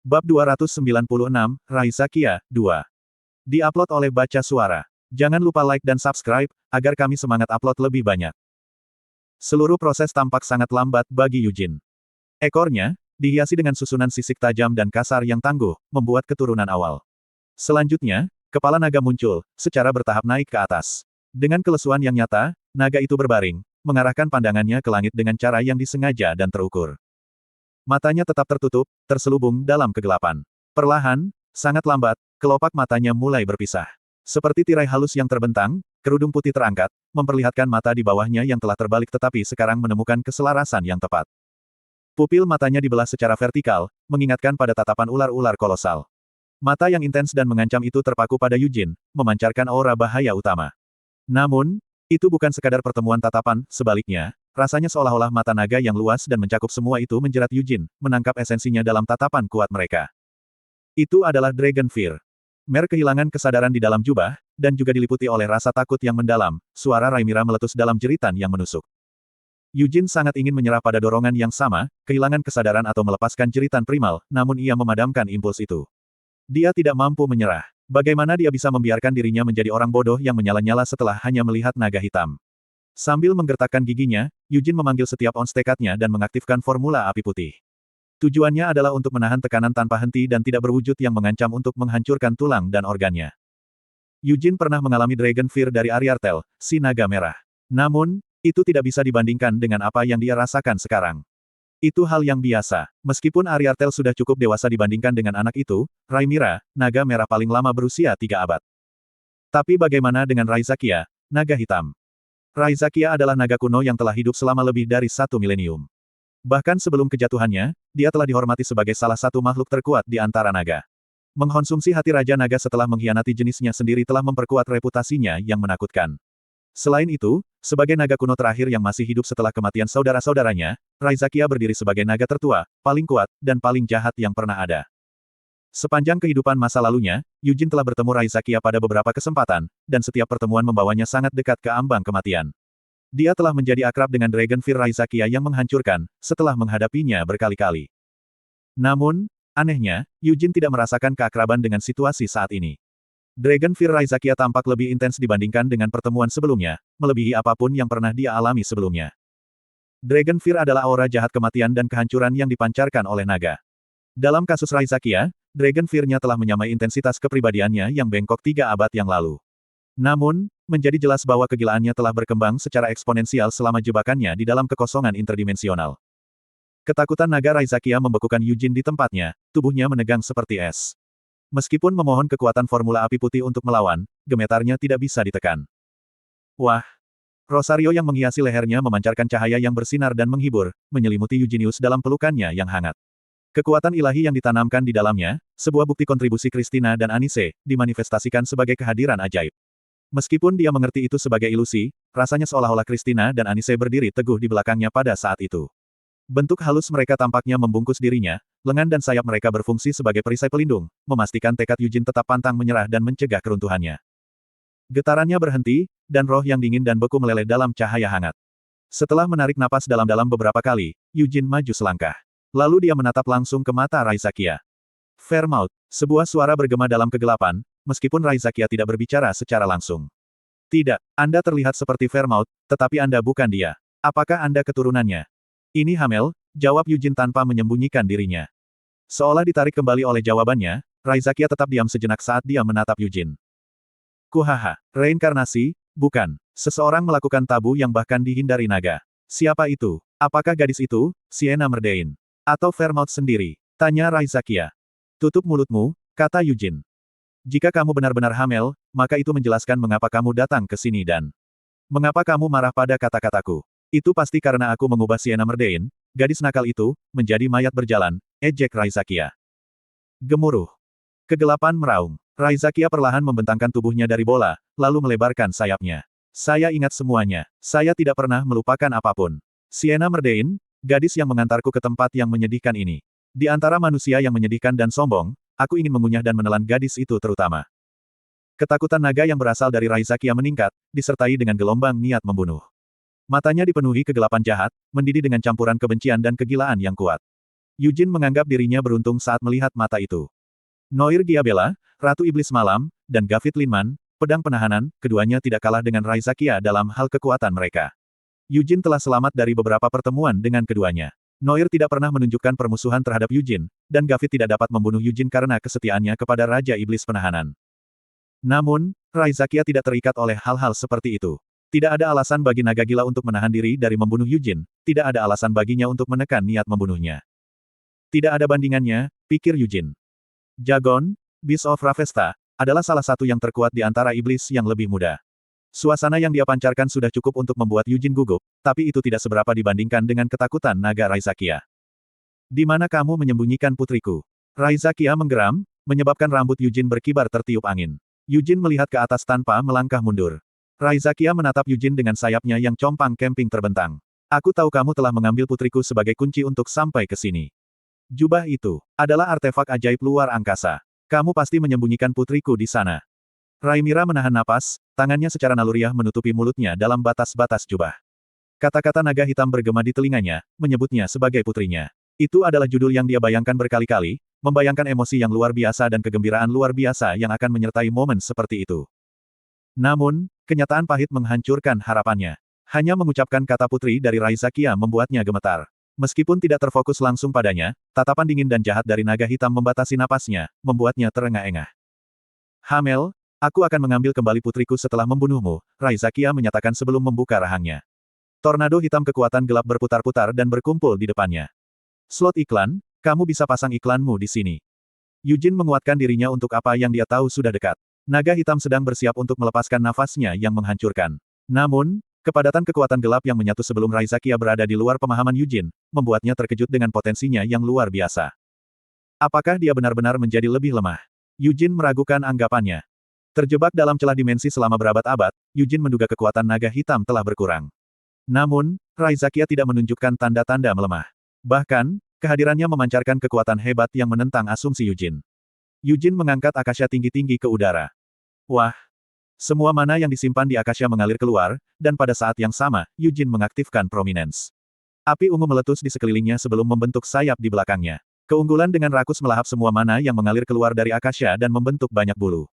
Bab 296, Raisa Kia, 2. Di-upload oleh Baca Suara. Jangan lupa like dan subscribe, agar kami semangat upload lebih banyak. Seluruh proses tampak sangat lambat bagi Yujin. Ekornya, dihiasi dengan susunan sisik tajam dan kasar yang tangguh, membuat keturunan awal. Selanjutnya, kepala naga muncul, secara bertahap naik ke atas. Dengan kelesuan yang nyata, naga itu berbaring, mengarahkan pandangannya ke langit dengan cara yang disengaja dan terukur. Matanya tetap tertutup, terselubung dalam kegelapan. Perlahan, sangat lambat, kelopak matanya mulai berpisah. Seperti tirai halus yang terbentang, kerudung putih terangkat, memperlihatkan mata di bawahnya yang telah terbalik tetapi sekarang menemukan keselarasan yang tepat. Pupil matanya dibelah secara vertikal, mengingatkan pada tatapan ular-ular kolosal. Mata yang intens dan mengancam itu terpaku pada Yujin, memancarkan aura bahaya utama. Namun, itu bukan sekadar pertemuan tatapan, sebaliknya, rasanya seolah-olah mata naga yang luas dan mencakup semua itu menjerat Yujin, menangkap esensinya dalam tatapan kuat mereka. Itu adalah Dragon Fear. Mer kehilangan kesadaran di dalam jubah, dan juga diliputi oleh rasa takut yang mendalam, suara Raimira meletus dalam jeritan yang menusuk. Yujin sangat ingin menyerah pada dorongan yang sama, kehilangan kesadaran atau melepaskan jeritan primal, namun ia memadamkan impuls itu. Dia tidak mampu menyerah. Bagaimana dia bisa membiarkan dirinya menjadi orang bodoh yang menyala-nyala setelah hanya melihat naga hitam? Sambil menggertakkan giginya, Yujin memanggil setiap ons tekadnya dan mengaktifkan formula api putih. Tujuannya adalah untuk menahan tekanan tanpa henti dan tidak berwujud yang mengancam untuk menghancurkan tulang dan organnya. Yujin pernah mengalami Dragon Fear dari Ariartel, si naga merah. Namun, itu tidak bisa dibandingkan dengan apa yang dia rasakan sekarang. Itu hal yang biasa. Meskipun Ariartel sudah cukup dewasa dibandingkan dengan anak itu, Raimira, naga merah paling lama berusia 3 abad. Tapi bagaimana dengan Raisa Kia, naga hitam? Raisa Kia adalah naga kuno yang telah hidup selama lebih dari 1 milenium. Bahkan sebelum kejatuhannya, dia telah dihormati sebagai salah satu makhluk terkuat di antara naga. Mengkonsumsi hati Raja Naga setelah mengkhianati jenisnya sendiri telah memperkuat reputasinya yang menakutkan. Selain itu, sebagai naga kuno terakhir yang masih hidup setelah kematian saudara-saudaranya, Raisa Kia berdiri sebagai naga tertua, paling kuat, dan paling jahat yang pernah ada. Sepanjang kehidupan masa lalunya, Yujin telah bertemu Raisa Kia pada beberapa kesempatan, dan setiap pertemuan membawanya sangat dekat ke ambang kematian. Dia telah menjadi akrab dengan Dragon Fear Raisa Kia yang menghancurkan, setelah menghadapinya berkali-kali. Namun, anehnya, Yujin tidak merasakan keakraban dengan situasi saat ini. Dragon Fear Raisa Kia tampak lebih intens dibandingkan dengan pertemuan sebelumnya, melebihi apapun yang pernah dia alami sebelumnya. Dragon Fear adalah aura jahat kematian dan kehancuran yang dipancarkan oleh naga. Dalam kasus Raisa Kia, Dragon Fear-nya telah menyamai intensitas kepribadiannya yang bengkok 3 abad yang lalu. Namun, menjadi jelas bahwa kegilaannya telah berkembang secara eksponensial selama jebakannya di dalam kekosongan interdimensional. Ketakutan naga Raisa Kia membekukan Yujin di tempatnya, tubuhnya menegang seperti es. Meskipun memohon kekuatan formula api putih untuk melawan, gemetarnya tidak bisa ditekan. Wah! Rosario yang menghiasi lehernya memancarkan cahaya yang bersinar dan menghibur, menyelimuti Eugenius dalam pelukannya yang hangat. Kekuatan ilahi yang ditanamkan di dalamnya, sebuah bukti kontribusi Christina dan Anise, dimanifestasikan sebagai kehadiran ajaib. Meskipun dia mengerti itu sebagai ilusi, rasanya seolah-olah Christina dan Anise berdiri teguh di belakangnya pada saat itu. Bentuk halus mereka tampaknya membungkus dirinya, lengan dan sayap mereka berfungsi sebagai perisai pelindung, memastikan tekad Yujin tetap pantang menyerah dan mencegah keruntuhannya. Getarannya berhenti, dan roh yang dingin dan beku meleleh dalam cahaya hangat. Setelah menarik napas dalam-dalam beberapa kali, Yujin maju selangkah. Lalu dia menatap langsung ke mata Raisa Kia. Fairmouth, sebuah suara bergema dalam kegelapan, meskipun Raisa Kia tidak berbicara secara langsung. Tidak, Anda terlihat seperti Fairmouth, tetapi Anda bukan dia. Apakah Anda keturunannya? Ini Hamel, jawab Yujin tanpa menyembunyikan dirinya. Seolah ditarik kembali oleh jawabannya, Raisa Kia tetap diam sejenak saat dia menatap Yujin. Kuhaha, reinkarnasi, bukan. Seseorang melakukan tabu yang bahkan dihindari naga. Siapa itu? Apakah gadis itu, Sienna Merdein? Atau Fairmouth sendiri? Tanya Raisa Kia. Tutup mulutmu, kata Yujin. Jika kamu benar-benar Hamel, maka itu menjelaskan mengapa kamu datang ke sini dan mengapa kamu marah pada kata-kataku. Itu pasti karena aku mengubah Sienna Merdein, gadis nakal itu, menjadi mayat berjalan, ejek Raisa Kia. Gemuruh. Kegelapan meraung. Raisa Kia perlahan membentangkan tubuhnya dari bola, lalu melebarkan sayapnya. Saya ingat semuanya. Saya tidak pernah melupakan apapun. Sienna Merdein, gadis yang mengantarku ke tempat yang menyedihkan ini. Di antara manusia yang menyedihkan dan sombong, aku ingin mengunyah dan menelan gadis itu terutama. Ketakutan naga yang berasal dari Raisa Kia meningkat, disertai dengan gelombang niat membunuh. Matanya dipenuhi kegelapan jahat, mendidih dengan campuran kebencian dan kegilaan yang kuat. Yujin menganggap dirinya beruntung saat melihat mata itu. Noir Giabella, Ratu Iblis Malam, dan Gavit Linman, pedang penahanan, keduanya tidak kalah dengan Raizakia dalam hal kekuatan mereka. Yujin telah selamat dari beberapa pertemuan dengan keduanya. Noir tidak pernah menunjukkan permusuhan terhadap Yujin, dan Gavit tidak dapat membunuh Yujin karena kesetiaannya kepada Raja Iblis Penahanan. Namun, Raizakia tidak terikat oleh hal-hal seperti itu. Tidak ada alasan bagi naga gila untuk menahan diri dari membunuh Yujin, tidak ada alasan baginya untuk menekan niat membunuhnya. Tidak ada bandingannya, pikir Yujin. Jagon, Beast of Ravesta, adalah salah satu yang terkuat di antara iblis yang lebih muda. Suasana yang dia pancarkan sudah cukup untuk membuat Yujin gugup, tapi itu tidak seberapa dibandingkan dengan ketakutan naga Raizakia. Di mana kamu menyembunyikan putriku? Raizakia menggeram, menyebabkan rambut Yujin berkibar tertiup angin. Yujin melihat ke atas tanpa melangkah mundur. Raizakia menatap Yujin dengan sayapnya yang compang-camping terbentang. Aku tahu kamu telah mengambil putriku sebagai kunci untuk sampai ke sini. Jubah itu adalah artefak ajaib luar angkasa. Kamu pasti menyembunyikan putriku di sana. Raimira menahan napas, tangannya secara naluriah menutupi mulutnya dalam batas-batas jubah. Kata-kata naga hitam bergema di telinganya, menyebutnya sebagai putrinya. Itu adalah judul yang dia bayangkan berkali-kali, membayangkan emosi yang luar biasa dan kegembiraan luar biasa yang akan menyertai momen seperti itu. Namun, kenyataan pahit menghancurkan harapannya. Hanya mengucapkan kata putri dari Raizakia membuatnya gemetar. Meskipun tidak terfokus langsung padanya, tatapan dingin dan jahat dari naga hitam membatasi napasnya, membuatnya terengah-engah. Hamel, aku akan mengambil kembali putriku setelah membunuhmu, Raizakia menyatakan sebelum membuka rahangnya. Tornado hitam kekuatan gelap berputar-putar dan berkumpul di depannya. Slot iklan, kamu bisa pasang iklanmu di sini. Yujin menguatkan dirinya untuk apa yang dia tahu sudah dekat. Naga hitam sedang bersiap untuk melepaskan nafasnya yang menghancurkan. Namun, kepadatan kekuatan gelap yang menyatu sebelum Raizakia berada di luar pemahaman Yujin, membuatnya terkejut dengan potensinya yang luar biasa. Apakah dia benar-benar menjadi lebih lemah? Yujin meragukan anggapannya. Terjebak dalam celah dimensi selama berabad-abad, Yujin menduga kekuatan naga hitam telah berkurang. Namun, Raizakia tidak menunjukkan tanda-tanda melemah. Bahkan, kehadirannya memancarkan kekuatan hebat yang menentang asumsi Yujin. Yujin mengangkat Akasha tinggi-tinggi ke udara. Wah! Semua mana yang disimpan di Akasha mengalir keluar, dan pada saat yang sama, Yujin mengaktifkan Prominence. Api ungu meletus di sekelilingnya sebelum membentuk sayap di belakangnya. Keunggulan dengan rakus melahap semua mana yang mengalir keluar dari Akasha dan membentuk banyak bulu.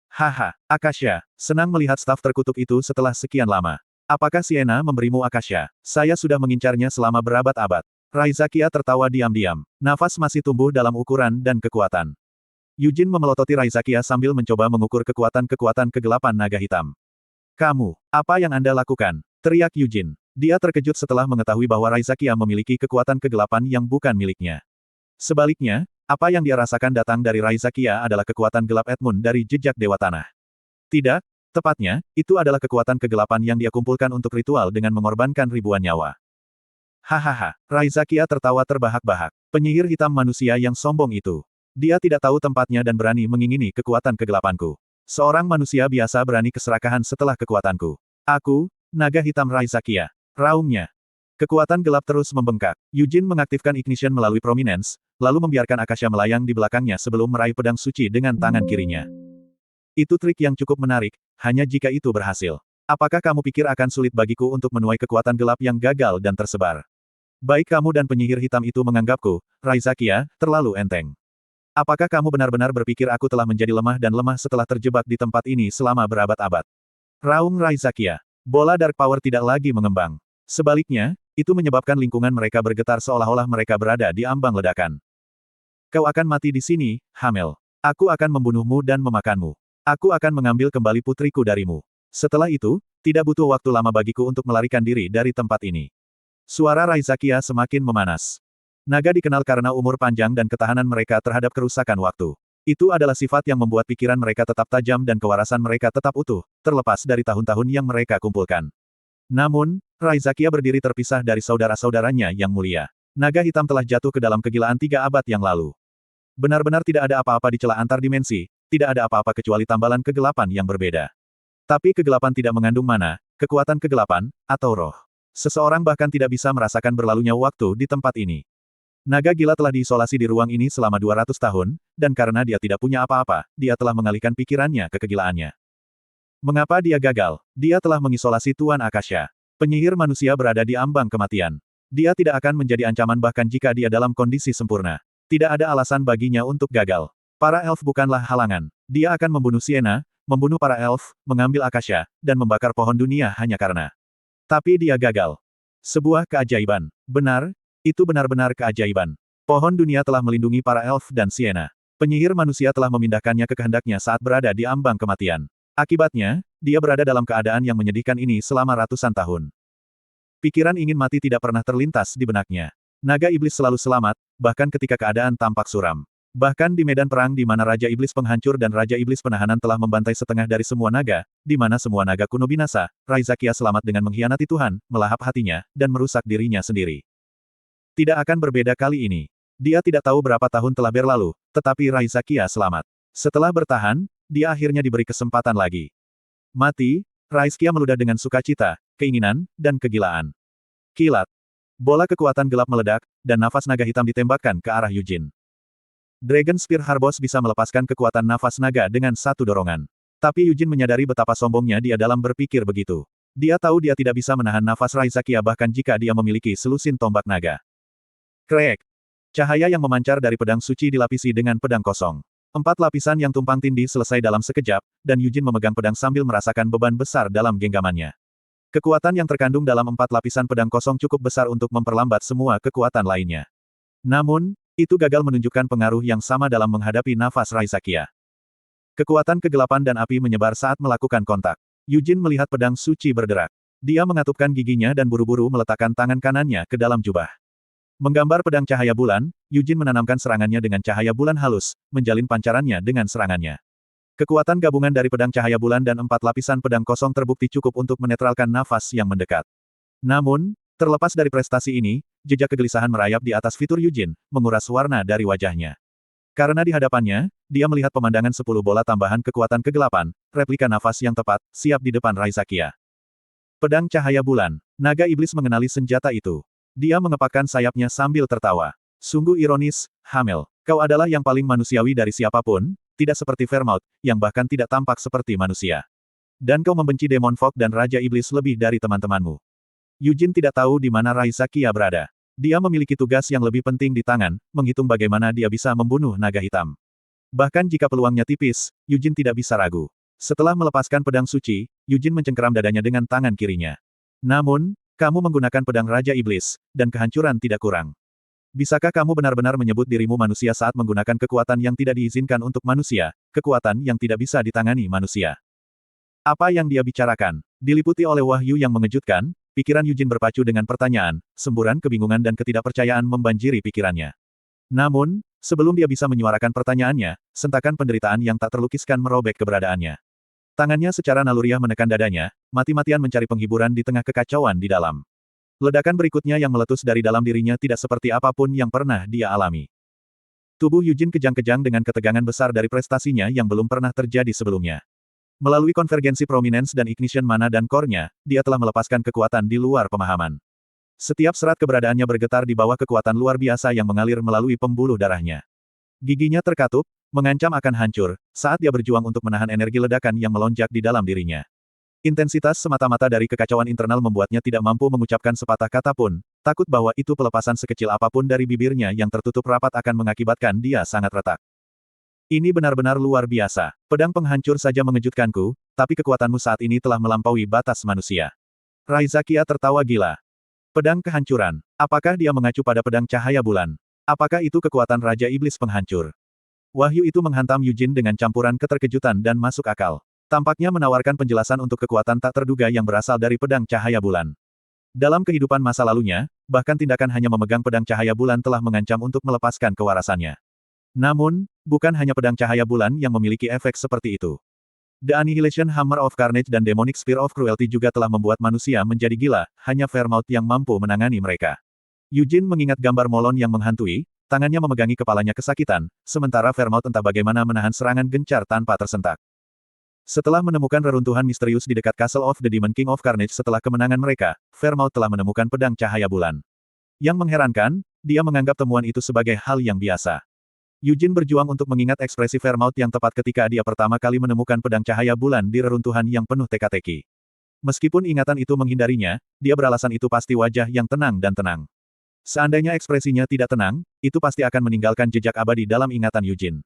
Haha, Akasha, senang melihat staf terkutuk itu setelah sekian lama. Apakah Sienna memberimu Akasha? Saya sudah mengincarnya selama berabad-abad. Raizakia tertawa diam-diam. Nafas masih tumbuh dalam ukuran dan kekuatan. Yujin memelototi Raizakia sambil mencoba mengukur kekuatan-kekuatan kegelapan naga hitam. Kamu, apa yang Anda lakukan? Teriak Yujin. Dia terkejut setelah mengetahui bahwa Raizakia memiliki kekuatan kegelapan yang bukan miliknya. Sebaliknya, apa yang dia rasakan datang dari Raizakia adalah kekuatan gelap Edmund dari jejak Dewa Tanah. Tidak, tepatnya, itu adalah kekuatan kegelapan yang dia kumpulkan untuk ritual dengan mengorbankan ribuan nyawa. Hahaha, Raizakia tertawa terbahak-bahak. Penyihir hitam manusia yang sombong itu. Dia tidak tahu tempatnya dan berani mengingini kekuatan kegelapanku. Seorang manusia biasa berani keserakahan setelah kekuatanku. Aku, naga hitam Raizakia. Raungnya. Kekuatan gelap terus membengkak. Yujin mengaktifkan ignition melalui Prominence, lalu membiarkan Akasha melayang di belakangnya sebelum meraih pedang suci dengan tangan kirinya. Itu trik yang cukup menarik, hanya jika itu berhasil. Apakah kamu pikir akan sulit bagiku untuk menuai kekuatan gelap yang gagal dan tersebar? Baik kamu dan penyihir hitam itu menganggapku, Raizakia, terlalu enteng. Apakah kamu benar-benar berpikir aku telah menjadi lemah dan lemah setelah terjebak di tempat ini selama berabad-abad? Raung Raizakia. Bola Dark Power tidak lagi mengembang. Sebaliknya, itu menyebabkan lingkungan mereka bergetar seolah-olah mereka berada di ambang ledakan. Kau akan mati di sini, Hamel. Aku akan membunuhmu dan memakanmu. Aku akan mengambil kembali putriku darimu. Setelah itu, tidak butuh waktu lama bagiku untuk melarikan diri dari tempat ini. Suara Raizakia semakin memanas. Naga dikenal karena umur panjang dan ketahanan mereka terhadap kerusakan waktu. Itu adalah sifat yang membuat pikiran mereka tetap tajam dan kewarasan mereka tetap utuh, terlepas dari tahun-tahun yang mereka kumpulkan. Namun, Raizakia berdiri terpisah dari saudara-saudaranya yang mulia. Naga hitam telah jatuh ke dalam kegilaan 3 abad yang lalu. Benar-benar tidak ada apa-apa di celah antar dimensi, tidak ada apa-apa kecuali tambalan kegelapan yang berbeda. Tapi kegelapan tidak mengandung mana, kekuatan kegelapan, atau roh. Seseorang bahkan tidak bisa merasakan berlalunya waktu di tempat ini. Naga gila telah diisolasi di ruang ini selama 200 tahun, dan karena dia tidak punya apa-apa, dia telah mengalihkan pikirannya ke kegilaannya. Mengapa dia gagal? Dia telah mengisolasi Tuan Akasha. Penyihir manusia berada di ambang kematian. Dia tidak akan menjadi ancaman bahkan jika dia dalam kondisi sempurna. Tidak ada alasan baginya untuk gagal. Para elf bukanlah halangan. Dia akan membunuh Sienna, membunuh para elf, mengambil Akasha, dan membakar pohon dunia hanya karena. Tapi dia gagal. Sebuah keajaiban. Benar, itu benar-benar keajaiban. Pohon dunia telah melindungi para elf dan Sienna. Penyihir manusia telah memindahkannya ke kehendaknya saat berada di ambang kematian. Akibatnya, dia berada dalam keadaan yang menyedihkan ini selama ratusan tahun. Pikiran ingin mati tidak pernah terlintas di benaknya. Naga iblis selalu selamat, bahkan ketika keadaan tampak suram. Bahkan di medan perang di mana Raja Iblis Penghancur dan Raja Iblis Penahanan telah membantai setengah dari semua naga, di mana semua naga kuno binasa, Raizakia selamat dengan mengkhianati Tuhan, melahap hatinya, dan merusak dirinya sendiri. Tidak akan berbeda kali ini. Dia tidak tahu berapa tahun telah berlalu, tetapi Raizakia selamat. Setelah bertahan, dia akhirnya diberi kesempatan lagi. Mati, Raizakia meludah dengan sukacita, keinginan, dan kegilaan. Kilat. Bola kekuatan gelap meledak, dan nafas naga hitam ditembakkan ke arah Yujin. Dragon Spear Harbos bisa melepaskan kekuatan nafas naga dengan satu dorongan. Tapi Yujin menyadari betapa sombongnya dia dalam berpikir begitu. Dia tahu dia tidak bisa menahan nafas Raizakia bahkan jika dia memiliki selusin tombak naga. Krek. Cahaya yang memancar dari pedang suci dilapisi dengan pedang kosong. 4 lapisan yang tumpang tindih selesai dalam sekejap, dan Yujin memegang pedang sambil merasakan beban besar dalam genggamannya. Kekuatan yang terkandung dalam 4 lapisan pedang kosong cukup besar untuk memperlambat semua kekuatan lainnya. Namun, itu gagal menunjukkan pengaruh yang sama dalam menghadapi nafas Raizakia. Kekuatan kegelapan dan api menyebar saat melakukan kontak. Yujin melihat pedang suci berderak. Dia mengatupkan giginya dan buru-buru meletakkan tangan kanannya ke dalam jubah. Menggambar pedang cahaya bulan, Yujin menanamkan serangannya dengan cahaya bulan halus, menjalin pancarannya dengan serangannya. Kekuatan gabungan dari pedang cahaya bulan dan 4 lapisan pedang kosong terbukti cukup untuk menetralkan nafas yang mendekat. Namun, terlepas dari prestasi ini, jejak kegelisahan merayap di atas fitur Yujin, menguras warna dari wajahnya. Karena di hadapannya, dia melihat pemandangan 10 bola tambahan kekuatan kegelapan, replika nafas yang tepat, siap di depan Raizakia. Pedang cahaya bulan. Naga iblis mengenali senjata itu. Dia mengepakkan sayapnya sambil tertawa. Sungguh ironis, Hamel. Kau adalah yang paling manusiawi dari siapapun, tidak seperti Vermouth, yang bahkan tidak tampak seperti manusia. Dan kau membenci Demon Fog dan Raja Iblis lebih dari teman-temanmu. Yujin tidak tahu di mana Raizakia berada. Dia memiliki tugas yang lebih penting di tangan, menghitung bagaimana dia bisa membunuh naga hitam. Bahkan jika peluangnya tipis, Yujin tidak bisa ragu. Setelah melepaskan pedang suci, Yujin mencengkeram dadanya dengan tangan kirinya. Namun, kamu menggunakan pedang Raja Iblis, dan kehancuran tidak kurang. Bisakah kamu benar-benar menyebut dirimu manusia saat menggunakan kekuatan yang tidak diizinkan untuk manusia, kekuatan yang tidak bisa ditangani manusia? Apa yang dia bicarakan? Diliputi oleh wahyu yang mengejutkan, pikiran Yujin berpacu dengan pertanyaan, semburan kebingungan dan ketidakpercayaan membanjiri pikirannya. Namun, sebelum dia bisa menyuarakan pertanyaannya, sentakan penderitaan yang tak terlukiskan merobek keberadaannya. Tangannya secara naluriah menekan dadanya, mati-matian mencari penghiburan di tengah kekacauan di dalam. Ledakan berikutnya yang meletus dari dalam dirinya tidak seperti apapun yang pernah dia alami. Tubuh Yujin kejang-kejang dengan ketegangan besar dari prestasinya yang belum pernah terjadi sebelumnya. Melalui konvergensi prominence dan ignition mana dan core-nya, dia telah melepaskan kekuatan di luar pemahaman. Setiap serat keberadaannya bergetar di bawah kekuatan luar biasa yang mengalir melalui pembuluh darahnya. Giginya terkatup, mengancam akan hancur, saat dia berjuang untuk menahan energi ledakan yang melonjak di dalam dirinya. Intensitas semata-mata dari kekacauan internal membuatnya tidak mampu mengucapkan sepatah kata pun, takut bahwa itu pelepasan sekecil apapun dari bibirnya yang tertutup rapat akan mengakibatkan dia sangat retak. Ini benar-benar luar biasa. Pedang penghancur saja mengejutkanku, tapi kekuatanmu saat ini telah melampaui batas manusia. Raizakia tertawa gila. Pedang kehancuran. Apakah dia mengacu pada pedang cahaya bulan? Apakah itu kekuatan Raja Iblis Penghancur? Wahyu itu menghantam Yujin dengan campuran keterkejutan dan masuk akal. Tampaknya menawarkan penjelasan untuk kekuatan tak terduga yang berasal dari pedang cahaya bulan. Dalam kehidupan masa lalunya, bahkan tindakan hanya memegang pedang cahaya bulan telah mengancam untuk melepaskan kewarasannya. Namun, bukan hanya pedang cahaya bulan yang memiliki efek seperti itu. The Annihilation Hammer of Carnage dan Demonic Spear of Cruelty juga telah membuat manusia menjadi gila, hanya Vermouth yang mampu menangani mereka. Yujin mengingat gambar Molon yang menghantui, tangannya memegangi kepalanya kesakitan, sementara Vermouth entah bagaimana menahan serangan gencar tanpa tersentak. Setelah menemukan reruntuhan misterius di dekat Castle of the Demon King of Carnage setelah kemenangan mereka, Vermouth telah menemukan pedang cahaya bulan. Yang mengherankan, dia menganggap temuan itu sebagai hal yang biasa. Yujin berjuang untuk mengingat ekspresi Vermouth yang tepat ketika dia pertama kali menemukan pedang cahaya bulan di reruntuhan yang penuh teka-teki. Meskipun ingatan itu menghindarinya, dia beralasan itu pasti wajah yang tenang dan tenang. Seandainya ekspresinya tidak tenang, itu pasti akan meninggalkan jejak abadi dalam ingatan Eugene.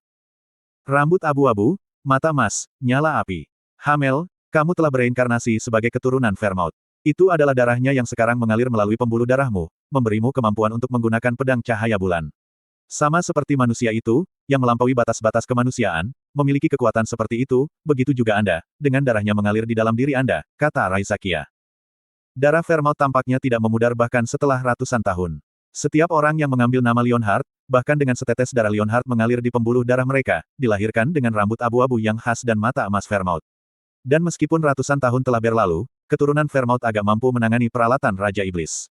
Rambut abu-abu, mata emas, nyala api. Hamel, kamu telah bereinkarnasi sebagai keturunan Vermouth. Itu adalah darahnya yang sekarang mengalir melalui pembuluh darahmu, memberimu kemampuan untuk menggunakan pedang cahaya bulan. Sama seperti manusia itu, yang melampaui batas-batas kemanusiaan, memiliki kekuatan seperti itu, begitu juga Anda, dengan darahnya mengalir di dalam diri Anda, kata Raisakia. Darah Vermouth tampaknya tidak memudar bahkan setelah ratusan tahun. Setiap orang yang mengambil nama Leonhard, bahkan dengan setetes darah Leonhard mengalir di pembuluh darah mereka, dilahirkan dengan rambut abu-abu yang khas dan mata emas Vermouth. Dan meskipun ratusan tahun telah berlalu, keturunan Vermouth agak mampu menangani peralatan Raja Iblis.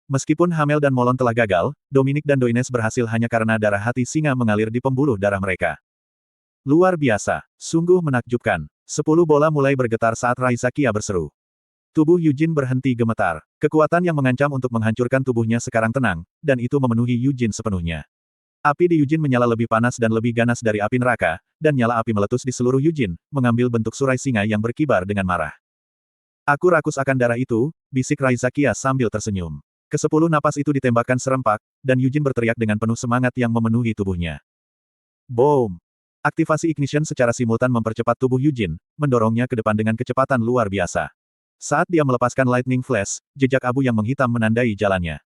Meskipun Hamel dan Molon telah gagal, Dominic dan Doines berhasil hanya karena darah hati singa mengalir di pembuluh darah mereka. Luar biasa, sungguh menakjubkan. 10 bola mulai bergetar saat Raisakia berseru. Tubuh Eugene berhenti gemetar. Kekuatan yang mengancam untuk menghancurkan tubuhnya sekarang tenang, dan itu memenuhi Eugene sepenuhnya. Api di Eugene menyala lebih panas dan lebih ganas dari api neraka, dan nyala api meletus di seluruh Eugene, mengambil bentuk surai singa yang berkibar dengan marah. Aku rakus akan darah itu, bisik Raisakia sambil tersenyum. Ke-10 napas itu ditembakkan serempak, dan Eugene berteriak dengan penuh semangat yang memenuhi tubuhnya. Boom! Aktivasi ignition secara simultan mempercepat tubuh Eugene, mendorongnya ke depan dengan kecepatan luar biasa. Saat dia melepaskan lightning flash, jejak abu yang menghitam menandai jalannya.